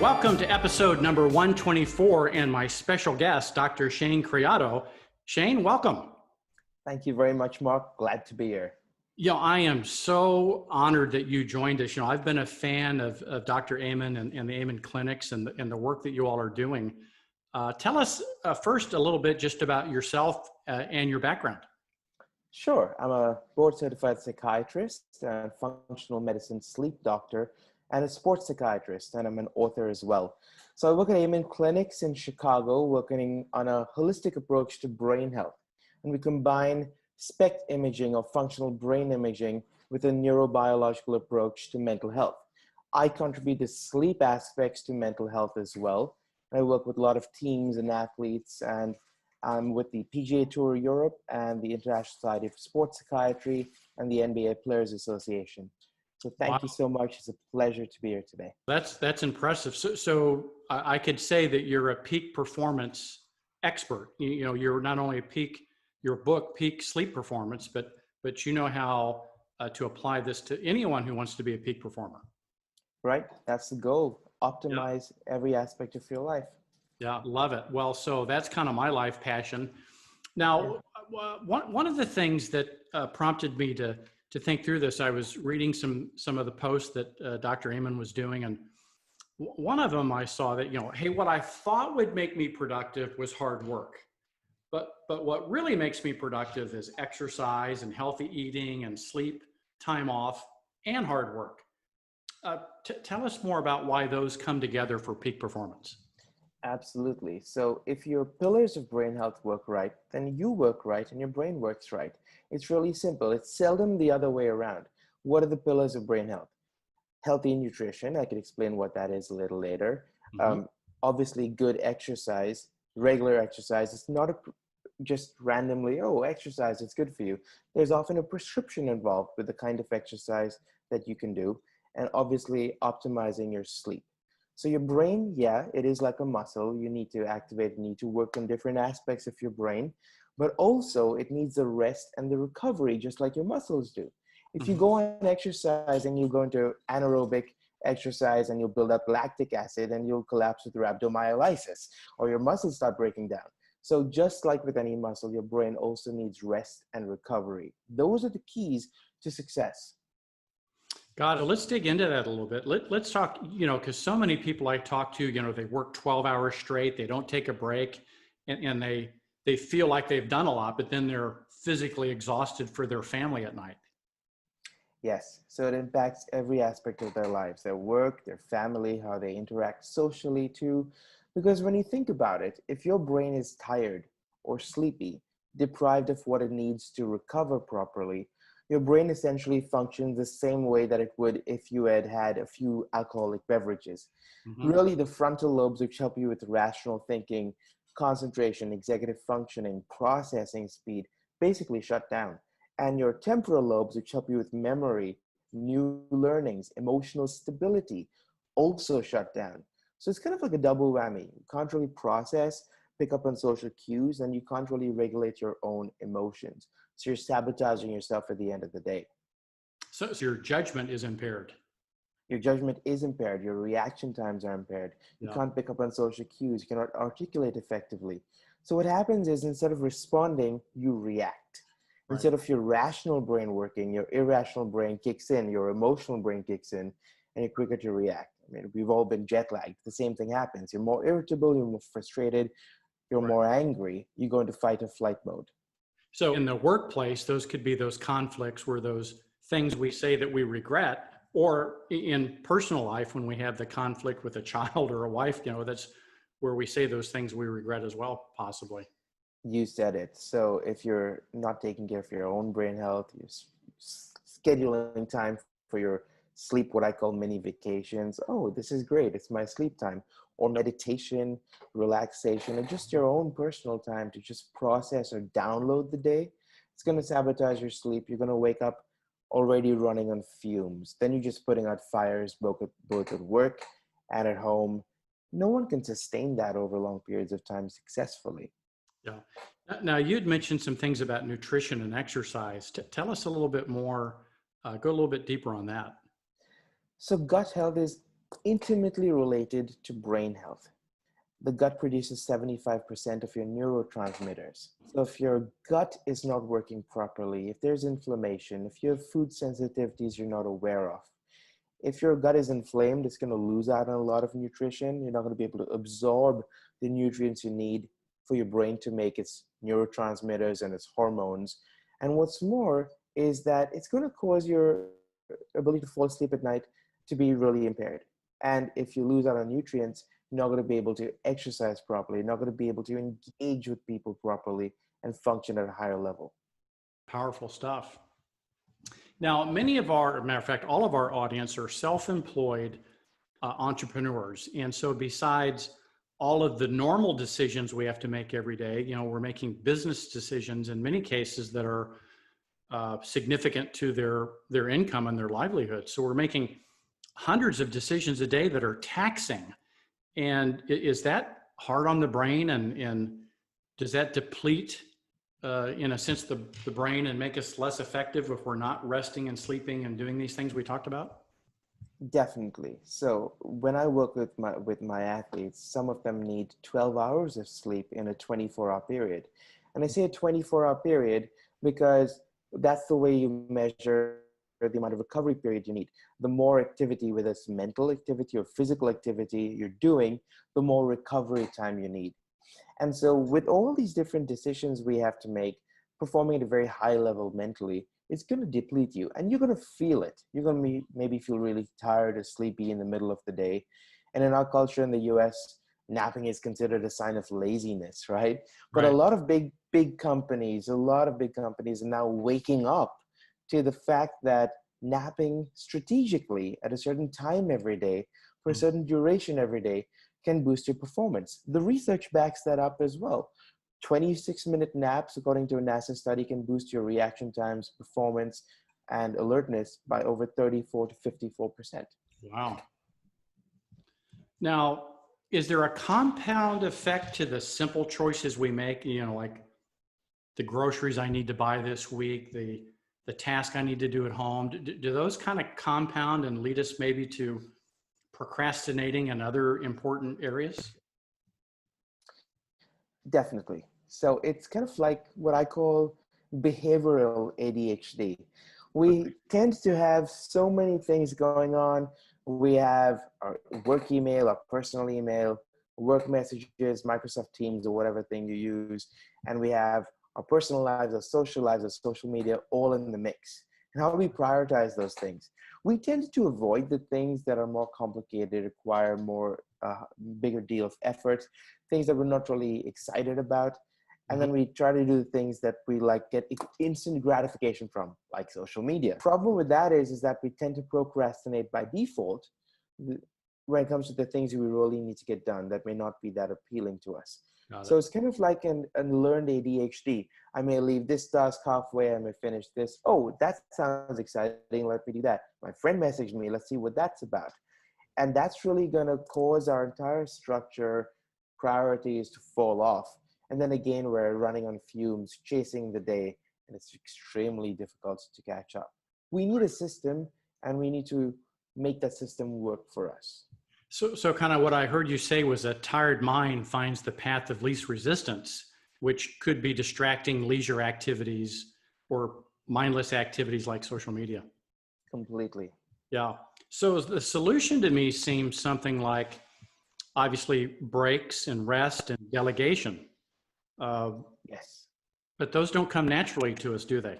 Welcome to episode number 124 and my special guest, Dr. Shane Creado. Shane, welcome. Thank you very much, Mark. Glad to be here. I am so honored that you joined us. I've been a fan of Dr. Amen and the Amen clinics and the work that you all are doing. Tell us first a little bit just about yourself and your background. Sure. I'm a board-certified psychiatrist and functional medicine sleep doctor and a sports psychiatrist, and I'm an author as well. So I work at Amen Clinics in Chicago, working on a holistic approach to brain health. And we combine SPECT imaging or functional brain imaging with a neurobiological approach to mental health. I contribute the sleep aspects to mental health as well. I work with a lot of teams and athletes, and I'm with the PGA Tour Europe and the International Society for Sports Psychiatry and the NBA Players Association. So thank you so much. It's a pleasure to be here today. That's impressive. So I could say that you're a peak performance expert. You're not only your book, Peak Sleep Performance, but you know how to apply this to anyone who wants to be a peak performer. Right. That's the goal. Optimize every aspect of your life. Yeah, love it. Well, so that's kind of my life passion. Now, one of the things that prompted me to think through this, I was reading some of the posts that Dr. Amen was doing, and one of them I saw that, hey, what I thought would make me productive was hard work. But what really makes me productive is exercise and healthy eating and sleep, time off, and hard work. Tell us more about why those come together for peak performance. Absolutely. So if your pillars of brain health work right, then you work right and your brain works right. It's really simple. It's seldom the other way around. What are the pillars of brain health? Healthy nutrition. I can explain what that is a little later. Obviously, good exercise, regular exercise. It's not just randomly, exercise, it's good for you. There's often a prescription involved with the kind of exercise that you can do. And obviously, optimizing your sleep. So your brain, it is like a muscle. You need to activate, you need to work on different aspects of your brain, but also it needs the rest and the recovery, just like your muscles do. If you go on exercise and you go into anaerobic exercise and you'll build up lactic acid and you'll collapse with rhabdomyolysis, or your muscles start breaking down. So just like with any muscle, your brain also needs rest and recovery. Those are the keys to success. Got it. Let's dig into that a little bit. Let's talk, because so many people I talk to, they work 12 hours straight, they don't take a break, and they feel like they've done a lot, but then they're physically exhausted for their family at night. Yes. So it impacts every aspect of their lives, their work, their family, how they interact socially too. Because when you think about it, if your brain is tired or sleepy, deprived of what it needs to recover properly, your brain essentially functions the same way that it would if you had had a few alcoholic beverages. Really, the frontal lobes, which help you with rational thinking, concentration, executive functioning, processing speed, basically shut down. And your temporal lobes, which help you with memory, new learnings, emotional stability, also shut down. So it's kind of like a double whammy. You can't really process, pick up on social cues, and you can't really regulate your own emotions. So you're sabotaging yourself at the end of the day. So your judgment is impaired. Your judgment is impaired. Your reaction times are impaired. You can't pick up on social cues. You cannot articulate effectively. So what happens is instead of responding, you react. Right. Instead of your rational brain working, your irrational brain kicks in, your emotional brain kicks in, and you're quicker to react. I mean, we've all been jet lagged. The same thing happens. You're more irritable, you're more frustrated, you're more angry. You go into fight or flight mode. So in the workplace, those could be those conflicts where those things we say that we regret, or in personal life, when we have the conflict with a child or a wife, that's where we say those things we regret as well, possibly. You said it. So if you're not taking care of your own brain health, you're scheduling time for your sleep, what I call mini vacations. Oh, this is great. It's my sleep time. Or meditation, relaxation, and just your own personal time to just process or download the day. It's going to sabotage your sleep. You're going to wake up already running on fumes. Then you're just putting out fires both at work and at home. No one can sustain that over long periods of time successfully. Yeah. Now, you'd mentioned some things about nutrition and exercise. Tell us a little bit more, go a little bit deeper on that. So gut health is intimately related to brain health. The gut produces 75% of your neurotransmitters. So if your gut is not working properly, if there's inflammation, if you have food sensitivities you're not aware of, if your gut is inflamed, it's going to lose out on a lot of nutrition. You're not going to be able to absorb the nutrients you need for your brain to make its neurotransmitters and its hormones. And what's more is that it's going to cause your ability to fall asleep at night to be really impaired. And if you lose out on nutrients, you're not going to be able to exercise properly. You're not going to be able to engage with people properly and function at a higher level. Powerful stuff. Now, many of our, matter of fact, all of our audience are self-employed entrepreneurs. And so besides all of the normal decisions we have to make every day, you know, we're making business decisions in many cases that are significant to their income and their livelihood. So we're making hundreds of decisions a day that are taxing. And is that hard on the brain? And does that deplete, in a sense, the brain and make us less effective if we're not resting and sleeping and doing these things we talked about? Definitely. So when I work with my athletes, some of them need 12 hours of sleep in a 24-hour period. And I say a 24-hour period because that's the way you measure the amount of recovery period you need. The more activity, whether it's mental activity or physical activity you're doing, the more recovery time you need. And so with all these different decisions we have to make, performing at a very high level mentally, it's going to deplete you and you're going to feel it. You're going to maybe feel really tired or sleepy in the middle of the day. And in our culture in the US, napping is considered a sign of laziness, right? But Right. a lot of big companies are now waking up to the fact that napping strategically at a certain time every day for a certain duration every day can boost your performance. The research backs that up as well. 26-minute naps, according to a NASA study, can boost your reaction times, performance, and alertness by over 34 to 54%. Wow. Now, is there a compound effect to the simple choices we make? You know, like the groceries I need to buy this week, the task I need to do at home. Do those kind of compound and lead us maybe to procrastinating in other important areas? Definitely. So it's kind of like what I call behavioral ADHD. We tend to have so many things going on. We have our work email, our personal email, work messages, Microsoft Teams, or whatever thing you use. And we have our personal lives, our social media, all in the mix. And how do we prioritize those things? We tend to avoid the things that are more complicated, require more bigger deal of effort, things that we're not really excited about. And then we try to do the things that we like get instant gratification from, like social media. Problem with that is that we tend to procrastinate by default when it comes to the things we really need to get done that may not be that appealing to us. So it's kind of like an learned ADHD. I may leave this task halfway, I may finish this. Oh, that sounds exciting, let me do that. My friend messaged me, let's see what that's about. And that's really gonna cause our entire structure, priorities to fall off. And then again, we're running on fumes, chasing the day, and it's extremely difficult to catch up. We need a system, and we need to make that system work for us. So kind of what I heard you say was a tired mind finds the path of least resistance, which could be distracting leisure activities or mindless activities like social media. Completely. Yeah. So the solution to me seems something like obviously breaks and rest and delegation. Yes. But those don't come naturally to us, do they?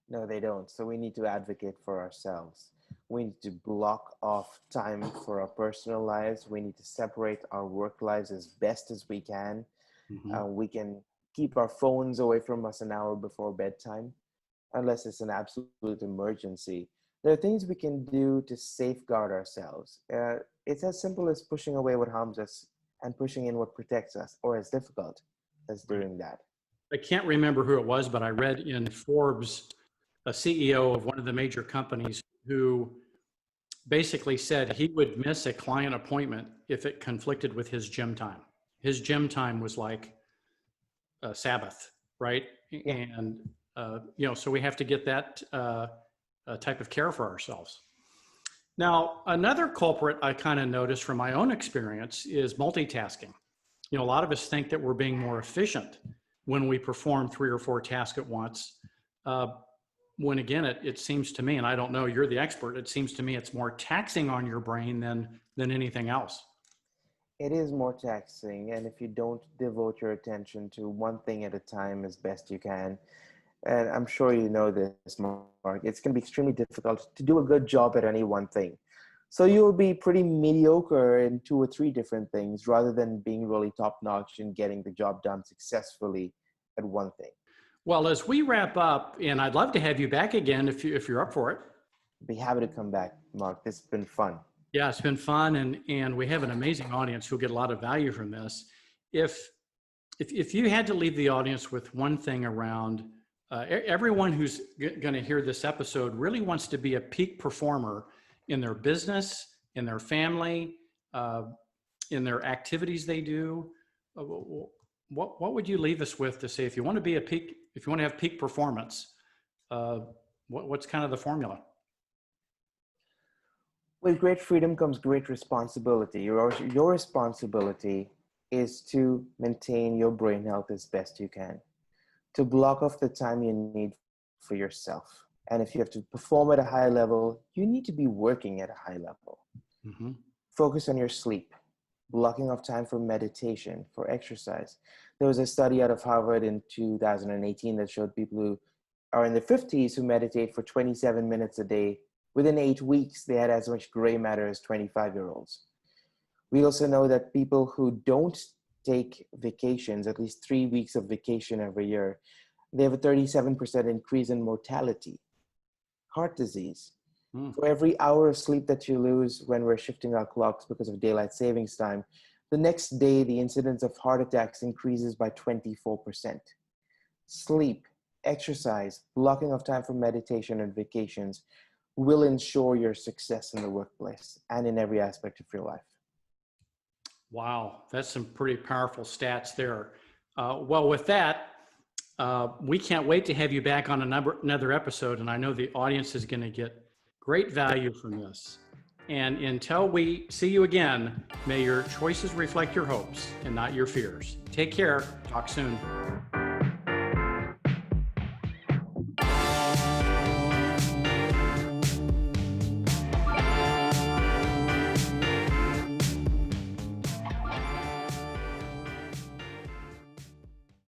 No, they don't. So we need to advocate for ourselves. We need to block off time for our personal lives. We need to separate our work lives as best as we can. We can keep our phones away from us an hour before bedtime, unless it's an absolute emergency. There are things we can do to safeguard ourselves. It's as simple as pushing away what harms us and pushing in what protects us, or as difficult as doing that. I can't remember who it was, but I read in Forbes, a CEO of one of the major companies who basically said he would miss a client appointment if it conflicted with his gym time. His gym time was like a Sabbath, right? Yeah. And, so we have to get that type of care for ourselves. Now, another culprit I kind of noticed from my own experience is multitasking. You know, a lot of us think that we're being more efficient when we perform 3 or 4 tasks at once. Uh, when again, it seems to me, and I don't know, you're the expert, it seems to me it's more taxing on your brain than anything else. It is more taxing, and if you don't devote your attention to one thing at a time as best you can, and I'm sure you know this, Mark, it's going to be extremely difficult to do a good job at any one thing. So you'll be pretty mediocre in 2 or 3 different things rather than being really top notch and getting the job done successfully at one thing. Well, as we wrap up, and I'd love to have you back again if you're up for it. Be happy to come back, Mark. This has been fun. Yeah, it's been fun, and we have an amazing audience who'll get a lot of value from this. If you had to leave the audience with one thing around, everyone who's going to hear this episode really wants to be a peak performer in their business, in their family, in their activities they do. What would you leave us with to say if you want to be if you want to have peak performance, what's kind of the formula? With great freedom comes great responsibility. Your responsibility is to maintain your brain health as best you can, to block off the time you need for yourself. And if you have to perform at a high level, you need to be working at a high level. Mm-hmm. Focus on your sleep, blocking off time for meditation, for exercise. There was a study out of Harvard in 2018 that showed people who are in their 50s who meditate for 27 minutes a day. Within 8 weeks, they had as much gray matter as 25-year-olds. We also know that people who don't take vacations, at least 3 weeks of vacation every year, they have a 37% increase in mortality, heart disease. For every hour of sleep that you lose when we're shifting our clocks because of daylight savings time, the next day, the incidence of heart attacks increases by 24%. Sleep, exercise, blocking of time for meditation and vacations will ensure your success in the workplace and in every aspect of your life. Wow, that's some pretty powerful stats there. Well, with that, we can't wait to have you back on another episode, and I know the audience is going to get great value from this. And until we see you again, may your choices reflect your hopes and not your fears. Take care. Talk soon.